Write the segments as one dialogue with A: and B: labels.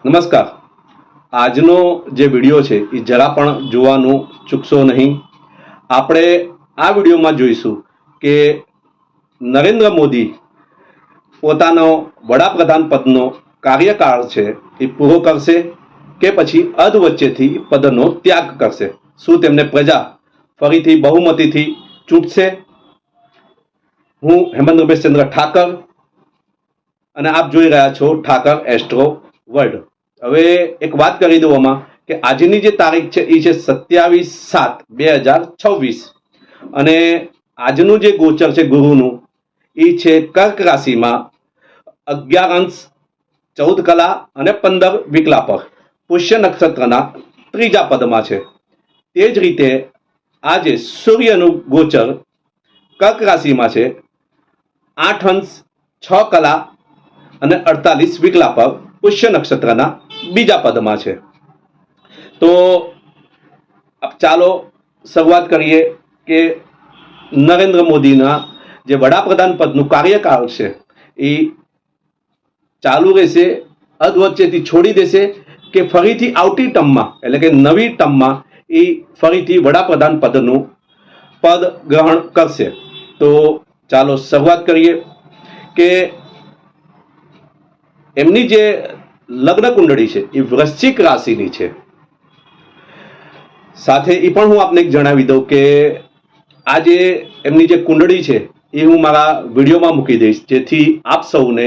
A: નમસ્કાર. આજનો જે વિડીયો છે એ જરા પણ જોવાનું ચૂકશો નહીં. આપણે આ વિડીયોમાં જોઈશું કે નરેન્દ્ર મોદી પોતાનો વડાપ્રધાન પદનો કાર્યકાળ છે એ પૂરો કરશે કે પછી અધ વચ્ચેથી પદનો ત્યાગ કરશે. શું તેમને પ્રજા ફરીથી બહુમતીથી ચૂંટશે? હું હેમંત રમેશચંદ્ર ઠાકર અને આપ જોઈ રહ્યા છો ઠાકર એસ્ટ્રો વર્લ્ડ. હવે એક વાત કરી દઉં આમાં કે આજની જે તારીખ છે એ છે 27/7/2026 અને આજનું જે ગોચર છે ગુરુનું એ છે કર્ક રાશિમાં 11:14 પર પુષ્ય નક્ષત્રના ત્રીજા પદમાં છે. તે જ રીતે આજે સૂર્યનું ગોચર કર્ક રાશિમાં છે 8:06 પર પુષ્ય નક્ષત્રના બીજા પદમાં છે. તો ચાલો શરૂઆત કરીએ કે નરેન્દ્ર મોદીના જે વડાપ્રધાન પદનું કાર્યકાળ છે એ ચાલુ રહેશે, અધવચ્ચેથી છોડી દેશે કે ફરીથી આવતી ટર્મમાં એટલે કે નવી ટર્મમાં એ ફરીથી વડાપ્રધાન પદનું પદ ગ્રહણ કરશે. તો ચાલો શરૂઆત કરીએ કે એમની જે લગ્ન કુંડળી છે એ વૃશ્ચિક રાશિની છે. સાથે એ પણ હું આપને જણાવી દઉં કે આ જે એમની જે કુંડળી છે એ હું મારા વિડીયોમાં મૂકી દઈશ, જેથી આપ સૌને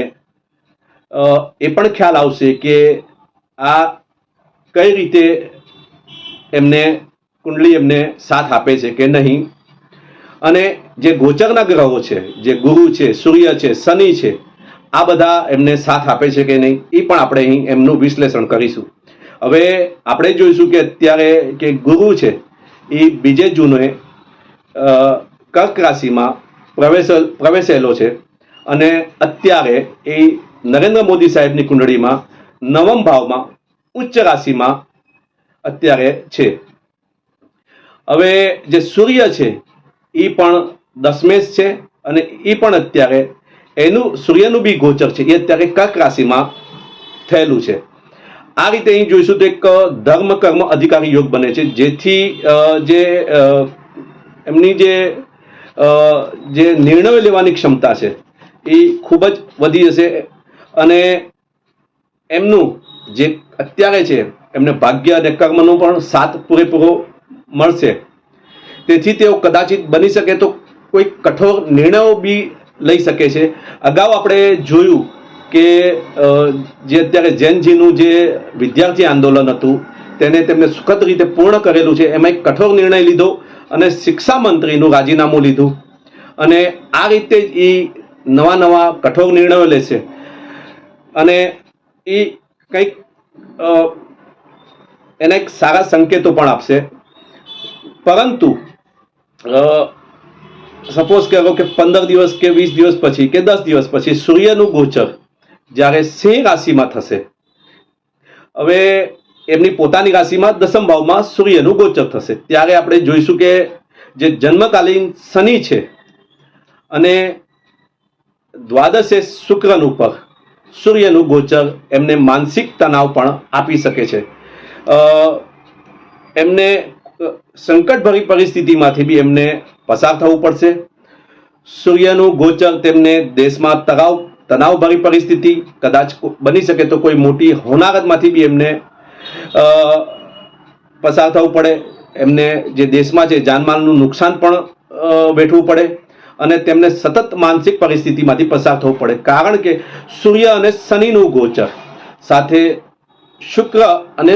A: એ પણ ખ્યાલ આવશે કે આ કઈ રીતે એમને કુંડળી એમને સાથ આપે છે કે નહીં. અને જે ગોચરના ગ્રહો છે, જે ગુરુ છે, સૂર્ય છે, શનિ છે, આ બધા એમને સાથ આપે છે કે નહીં એ પણ આપણે અહીં એમનું વિશ્લેષણ કરીશું. હવે આપણે જોઈશું કે અત્યારે કે ગુરુ છે એ 2 જૂને કર્ક રાશિમાં પ્રવેશેલો છે અને અત્યારે એ નરેન્દ્ર મોદી સાહેબની કુંડળીમાં 9મા ભાવમાં ઉચ્ચ રાશિમાં અત્યારે છે. હવે જે સૂર્ય છે એ પણ દશમેશ છે અને એ પણ અત્યારે એનું સૂર્યનું બી ગોચર છે એ અત્યારે કર્ક રાશિમાં થયેલું છે. આ રીતે અહીં જોઈશું તો એક ધર્મ કર્મ અધિકારી યોગ બને છે, જેથી જે એમની જે નિર્ણયો લેવાની ક્ષમતા છે એ ખૂબ જ વધી જશે અને એમનું જે અત્યારે છે એમને ભાગ્ય અને કર્મનો પણ સાથ પૂરેપૂરો મળશે. તેથી તેઓ કદાચિત બની શકે તો કોઈ કઠોર નિર્ણયો બી લઈ શકે છે. અગાઉ આપણે જોયું કે જે અત્યારે જૈનજીનું જે વિદ્યાર્થી આંદોલન હતું તેને તેમને સુખદ રીતે પૂર્ણ કરેલું છે. એમાં એક કઠોર નિર્ણય લીધો અને શિક્ષા મંત્રીનું રાજીનામું લીધું અને આ રીતે એ નવા કઠોર નિર્ણયો લેશે અને એ કંઈક એના એક સારા સંકેતો પણ આપશે. પરંતુ સપોઝ કરો કે 15 દિવસ કે 20 દિવસ પછી કે 10 દિવસ પછી સૂર્યનું ગોચર જ્યારે સિંહ રાશિમાં થશે, હવે એમની પોતાની રાશિમાં 10મ ભાવમાં સૂર્યનું ગોચર થશે, ત્યારે આપણે જોઈશું કે જે જન્મકાલીન શનિ છે અને દ્વાદશે શુક્રન ઉપર સૂર્યનું ગોચર એમને માનસિક તણાવ પણ આપી શકે છે. એમને સંકટભરી પરિસ્થિતિમાંથી બી એમને પસાર થવું પડશે. સૂર્યનું ગોચર તેમને દેશમાં તણાવભરી પરિસ્થિતિ, કદાચ બની શકે તો કોઈ મોટી હોનારતમાંથી બી એમને પસાર થવું પડે. એમને જે દેશમાં છે જાનમાલનું નુકસાન પણ વેઠવું પડે અને તેમને સતત માનસિક પરિસ્થિતિમાંથી પસાર થવું પડે, કારણ કે સૂર્ય અને શનિનું ગોચર સાથે શુક્ર અને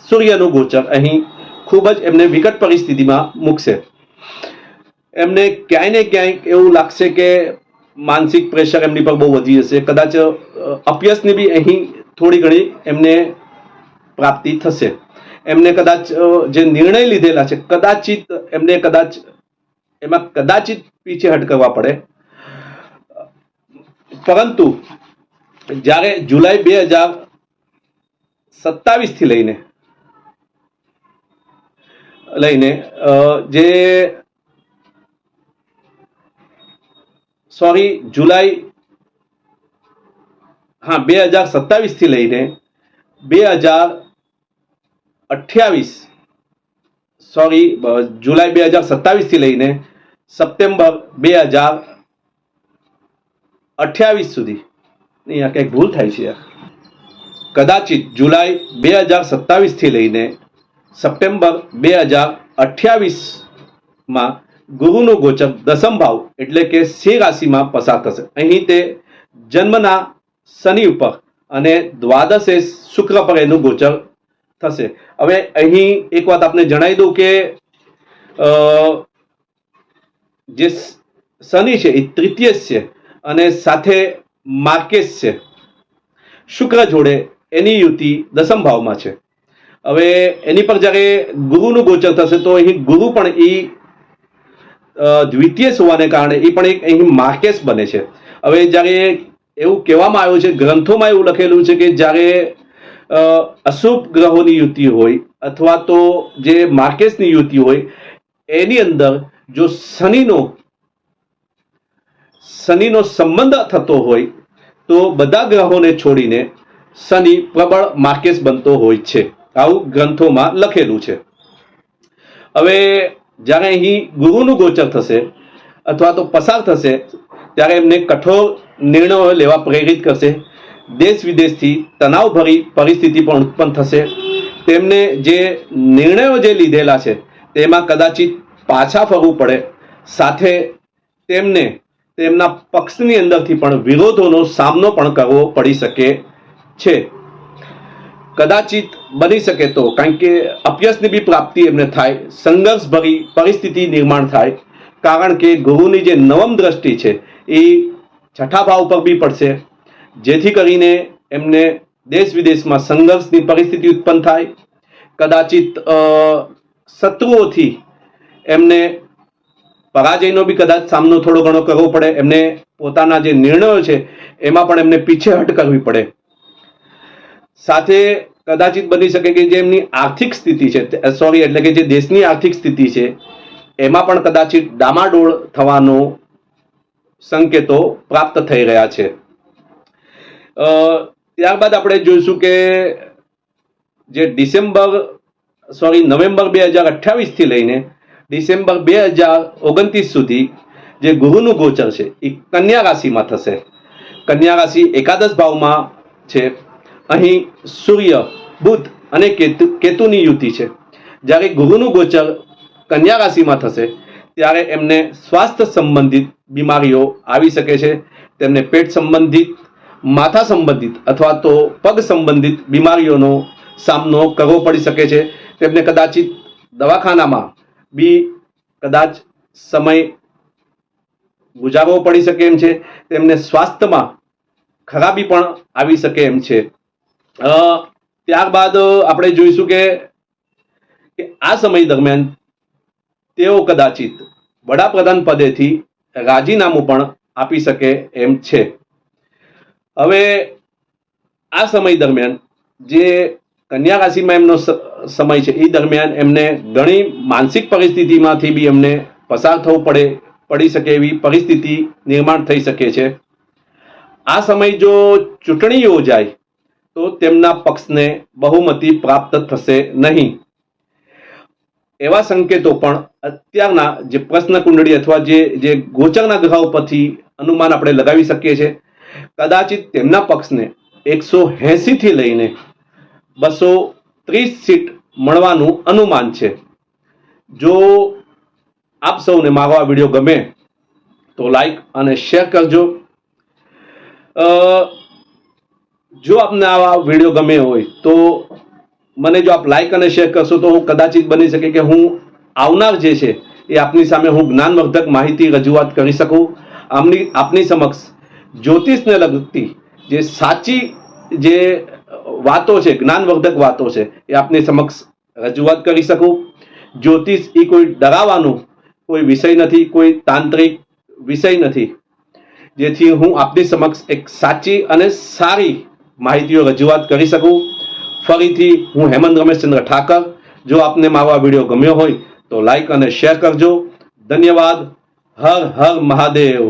A: સૂર્યનું ગોચર અહીં ખૂબ જ એમને વિકટ પરિસ્થિતિમાં મૂકશે. એમને ક્યાંય ને ક્યાંય એવું લાગશે કે માનસિક પ્રેશર એમની પર બહુ વધી જશે. કદાચ અપયશની બી અહીં થોડી ઘણી એમને પ્રાપ્તિ થશે. એમને કદાચ જે નિર્ણય લીધેલા છે કદાચિત એમને એમાં પીછેહટ કરવા પડે. પરંતુ જ્યારે જુલાઈ 2027 થી લઈને જુલાઈ 2027 થી લઈને જુલાઈ 2027 થી લઈને સપ્ટેમ્બર 2028 સુધી, નહીં આ કંઈક ભૂલ થાય છે યાર, કદાચિત જુલાઈ 2027 થી લઈને સપ્ટેમ્બર 2028 ગુરુનું ગોચર દસમ ભાવ એટલે કે સિંહ રાશિમાં પસાર થશે. અહીં તે જન્મના શનિ ઉપર અને દ્વાદશે શુક્ર પર એનું ગોચર થશે. હવે અહીં એક વાત આપને જણાવી દઉં કે જે શનિ છે એ તૃતીયશ છે અને સાથે માર્કેશ છે, શુક્ર જોડે એની યુતિ દસમ ભાવમાં છે. હવે એની પર જ્યારે ગુરુનું ગોચર થશે તો અહીં ગુરુ પણ એ દ્વિતીય હોવાને કારણે એ પણ એક અહીં માર્કેશ બને છે. હવે જ્યારે એવું કહેવામાં આવ્યું છે, ગ્રંથોમાં એવું લખેલું છે કે જ્યારે અશુભ ગ્રહોની યુતિ હોય અથવા તો જે માર્કેશની યુતિ હોય એની અંદર જો શનિનો સંબંધ થતો હોય તો બધા ગ્રહોને છોડીને શનિ પ્રબળ માર્કેશ બનતો હોય છે. આવું ગ્રંથોમાં લખેલું છે. હવે જ્યારે અહીં ગુરુનું ગોચર થશે અથવા તો પસાર થશે ત્યારે એમને કઠોર નિર્ણયો લેવા પ્રેરિત કરશે. દેશ વિદેશથી તણાવભરી પરિસ્થિતિ પણ ઉત્પન્ન થશે. તેમને જે નિર્ણયો જે લીધેલા છે તેમાં કદાચિત પાછા ફરવું પડે. સાથે તેમને તેમના પક્ષની અંદરથી પણ વિરોધોનો સામનો પણ કરવો પડી શકે છે. કદાચિત બની શકે તો, કારણ કે અપયશની બી પ્રાપ્તિ એમને થાય, સંઘર્ષભરી પરિસ્થિતિ નિર્માણ થાય, કારણ કે ગુરુની જે નવમ દ્રષ્ટિ છે એ છઠ્ઠા ભાવ પર બી પડશે, જેથી કરીને એમને દેશ વિદેશમાં સંઘર્ષની પરિસ્થિતિ ઉત્પન્ન થાય. કદાચિત શત્રુઓથી એમને પરાજયનો બી કદાચ સામનો થોડો ઘણો કરવો પડે. એમને પોતાના જે નિર્ણયો છે એમાં પણ એમને પીછેહટ કરવી પડે. સાથે કદાચિત બની શકે કે જે એમની આર્થિક સ્થિતિ છે, એટલે કે જે દેશની આર્થિક સ્થિતિ છે એમાં પણ કદાચિત ડામાડોળ થવાનો સંકેતો પ્રાપ્ત થઈ રહ્યા છે. ત્યારબાદ આપણે જોઈશું કે જે નવેમ્બર 2028 થી લઈને ડિસેમ્બર 2029 સુધી જે ગુરુનું ગોચર છે એ કન્યા રાશિમાં થશે. કન્યા રાશિ એકાદશ ભાવમાં છે. અહીં સૂર્ય, બુધ અને કેતુની યુતિ છે. જ્યારે ગુરુનું ગોચર કન્યા રાશિમાં થશે ત્યારે એમને સ્વાસ્થ્ય સંબંધિત બીમારીઓ આવી શકે છે. તેમને પેટ સંબંધિત, માથા સંબંધિત અથવા તો પગ સંબંધિત બીમારીઓનો સામનો કરવો પડી શકે છે. તેમને કદાચિત દવાખાનામાં બી કદાચ સમય ગુજારવો પડી શકે એમ છે. તેમને સ્વાસ્થ્યમાં ખરાબી પણ આવી શકે એમ છે. ત્યારબાદ આપણે જોઈશું કે આ સમય દરમિયાન તેઓ કદાચિત વડાપ્રધાન પદેથી રાજીનામું પણ આપી શકે એમ છે. હવે આ સમય દરમિયાન જે કન્યા રાશિમાં એમનો સમય છે એ દરમિયાન એમને ઘણી માનસિક પરિસ્થિતિમાંથી બી એમને પસાર થવું પડી શકે એવી પરિસ્થિતિ નિર્માણ થઈ શકે છે. આ સમય જો ચૂંટણી યોજાય તો તેમના પક્ષને બહુમતી પ્રાપ્ત થશે નહીં. એવા સંકેતો પણ અત્યારના જે પ્રશ્ન કુંડળી અથવા જે ગોચરના ગ્રહો પરથી અનુમાન આપણે લગાવી શકીએ છીએ. કદાચિત તેમના પક્ષને 180 થી લઈને 230 સીટ મળવાનું અનુમાન છે. જો આપ સૌને મારો આ વિડીયો ગમે તો લાઈક અને શેર કરજો. જો આપને આવા વિડીયો ગમે હોય તો મને જો આપ લાઈક અને શેર કરશો તો હું કદાચિત બની શકે કે હું આવનાર જે છે એ આપની સામે હું જ્ઞાનવર્ધક માહિતી રજૂઆત કરી શકું. આપની સમક્ષ જ્યોતિષને લગતી જે સાચી જે વાતો છે, જ્ઞાનવર્ધક વાતો છે એ આપની સમક્ષ રજૂઆત કરી શકું. જ્યોતિષ એ કોઈ ડરાવવાનો કોઈ વિષય નથી, કોઈ તાંત્રિક વિષય નથી, જેથી હું આપની સમક્ષ એક સાચી અને સારી માહિતીઓ રજૂઆત કરી શકું. ફરીથી હું હેમંત રમેશચંદ્ર ઠાકર. જો આપને મારો આ વિડીયો ગમ્યો હોય તો લાઈક અને શેર કરજો. ધન્યવાદ. હર હર મહાદેવ.